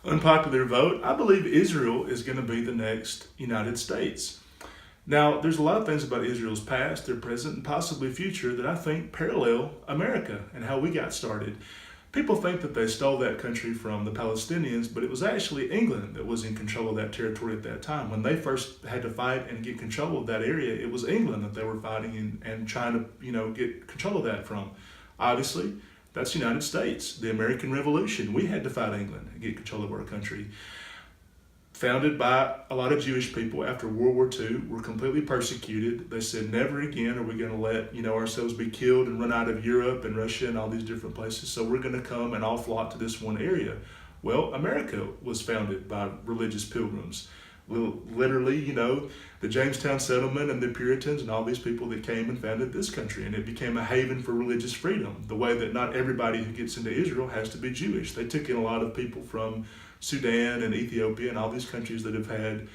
Unpopular vote, I believe Israel is going to be the next United States. Now, there's a lot of things about Israel's past, their present, and possibly future that I think parallel America and how we got started. People think that they stole that country from the Palestinians, but it was actually England that was in control of that territory at that time. When they first had to fight and get control of that area, it was England that they were fighting and trying to, get control of that from. Obviously, that's the United States. The American Revolution, we had to fight England and get control of our country. Founded by a lot of Jewish people after World War II, were completely persecuted. They said, never again are we going to let ourselves be killed and run out of Europe and Russia and all these different places. So we're going to come and all flock to this one area. Well, America was founded by religious pilgrims. Literally, the Jamestown settlement and the Puritans and all these people that came and founded this country, and it became a haven for religious freedom. The way that not everybody who gets into Israel has to be Jewish. They took in a lot of people from Sudan and Ethiopia and all these countries that have had,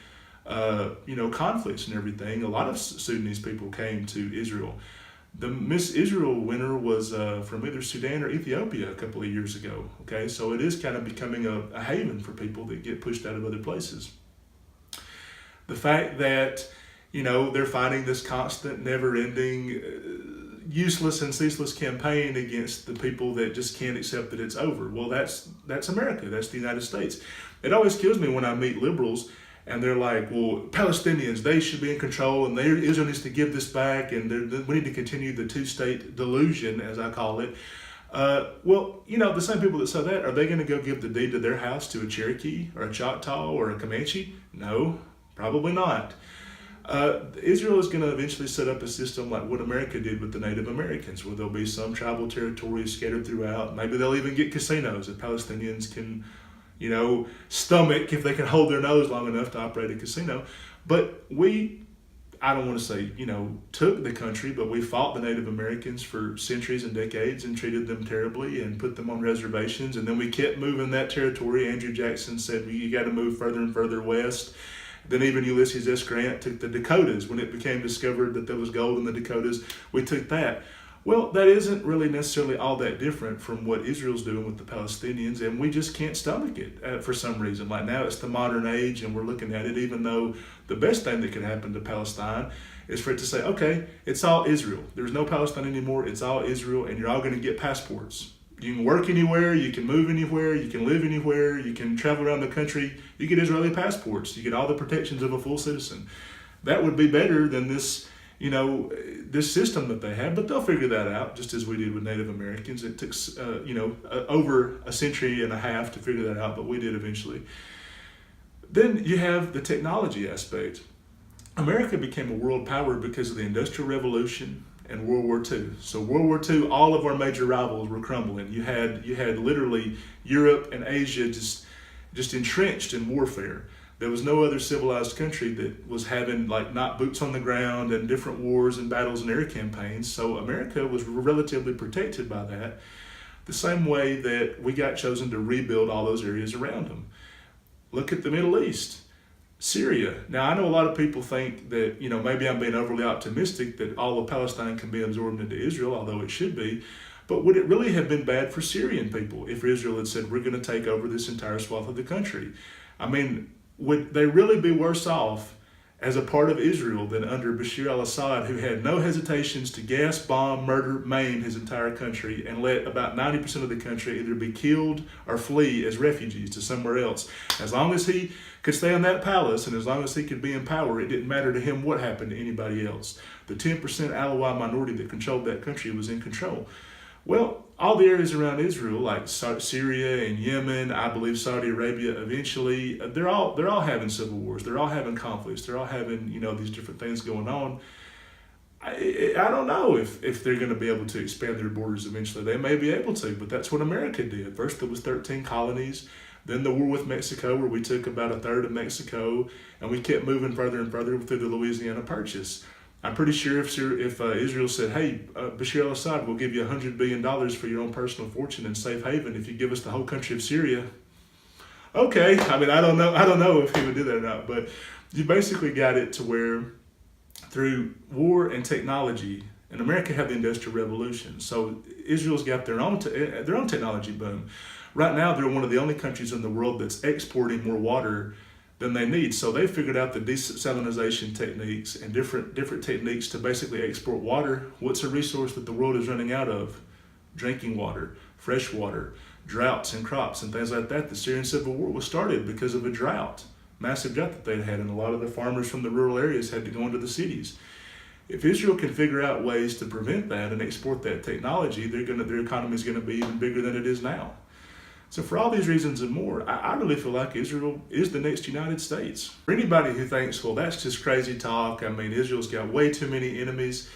conflicts and everything. A lot of Sudanese people came to Israel. The Miss Israel winner was from either Sudan or Ethiopia a couple of years ago. Okay, so it is kind of becoming a haven for people that get pushed out of other places. The fact that, they're fighting this constant, never-ending, useless and ceaseless campaign against the people that just can't accept that it's over. Well, that's America. That's the United States. It always kills me when I meet liberals and they're like, well, Palestinians, they should be in control and Israel needs to give this back and we need to continue the two-state delusion, as I call it. The same people that say that, are they going to go give the deed to their house to a Cherokee or a Choctaw or a Comanche? No, probably not. Israel is going to eventually set up a system like what America did with the Native Americans, where there'll be some tribal territories scattered throughout. Maybe they'll even get casinos that Palestinians can, stomach if they can hold their nose long enough to operate a casino. But I don't want to say, took the country, but we fought the Native Americans for centuries and decades and treated them terribly and put them on reservations. And then we kept moving that territory. Andrew Jackson said, well, you got to move further and further west. Then even Ulysses S. Grant took the Dakotas. When it became discovered that there was gold in the Dakotas, we took that. Well, that isn't really necessarily all that different from what Israel's doing with the Palestinians, and we just can't stomach it for some reason. Like now it's the modern age, and we're looking at it, even though the best thing that could happen to Palestine is for it to say, okay, it's all Israel. There's no Palestine anymore. It's all Israel, and you're all going to get passports. You can work anywhere, you can move anywhere, you can live anywhere, you can travel around the country. You get Israeli passports. You get all the protections of a full citizen. That would be better than this, this system that they have, but they'll figure that out, just as we did with Native Americans. It took, over a century and a half to figure that out, but we did eventually. Then you have the technology aspect. America became a world power because of the Industrial Revolution and World War II. So World War II, all of our major rivals were crumbling. You had literally Europe and Asia just entrenched in warfare. There was no other civilized country that was having not boots on the ground and different wars and battles and air campaigns. So America was relatively protected by that, the same way that we got chosen to rebuild all those areas around them. Look at the Middle East. Syria. Now, I know a lot of people think that, maybe I'm being overly optimistic that all of Palestine can be absorbed into Israel, although it should be. But would it really have been bad for Syrian people if Israel had said, we're going to take over this entire swath of the country? I mean, would they really be worse off as a part of Israel than under Bashar al-Assad, who had no hesitations to gas, bomb, murder, maim his entire country and let about 90% of the country either be killed or flee as refugees to somewhere else? As long as he could stay in that palace and as long as he could be in power, it didn't matter to him what happened to anybody else. The 10% Alawite minority that controlled that country was in control. Well, all the areas around Israel, like Syria and Yemen, I believe Saudi Arabia eventually, they're all having civil wars. They're all having conflicts. They're all having, these different things going on. I don't know if they're going to be able to expand their borders eventually. They may be able to, but that's what America did. First, there was 13 colonies. Then the war with Mexico, where we took about a third of Mexico, and we kept moving further and further through the Louisiana Purchase. I'm pretty sure if Israel said, hey, Bashar al-Assad, we'll give you $100 billion for your own personal fortune and safe haven if you give us the whole country of Syria. Okay, I mean, I don't know if he would do that or not, but you basically got it to where through war and technology, and America had the Industrial Revolution, so Israel's got their own technology boom. Right now, they're one of the only countries in the world that's exporting more water than they need. So they figured out the desalinization techniques and different techniques to basically export water. What's a resource that the world is running out of? Drinking water, fresh water, droughts and crops and things like that. The Syrian civil war was started because of a drought, massive drought that they'd had, and a lot of the farmers from the rural areas had to go into the cities. If Israel can figure out ways to prevent that and export that technology, their economy is going to be even bigger than it is now. So for all these reasons and more, I really feel like Israel is the next United States. For anybody who thinks, well, that's just crazy talk, I mean, Israel's got way too many enemies.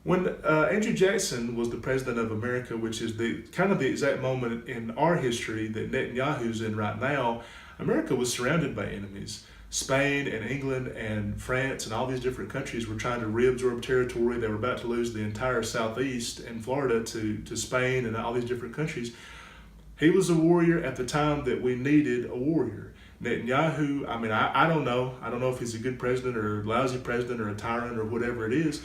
When Andrew Jackson was the president of America, which is the kind of the exact moment in our history that Netanyahu's in right now, America was surrounded by enemies. Spain and England and France and all these different countries were trying to reabsorb territory. They were about to lose the entire southeast and Florida to Spain and all these different countries. He was a warrior at the time that we needed a warrior. Netanyahu, I mean, I don't know. I don't know if he's a good president or a lousy president or a tyrant or whatever it is.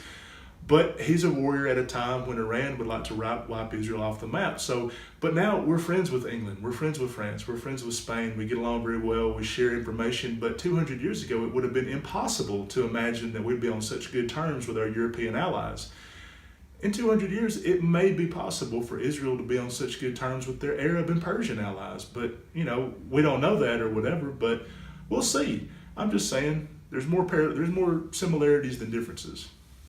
But he's a warrior at a time when Iran would like to wipe Israel off the map. But now we're friends with England, we're friends with France, we're friends with Spain, we get along very well, we share information. But 200 years ago, it would have been impossible to imagine that we'd be on such good terms with our European allies. In 200 years, it may be possible for Israel to be on such good terms with their Arab and Persian allies. But, we don't know that or whatever, but we'll see. I'm just saying there's more similarities than differences.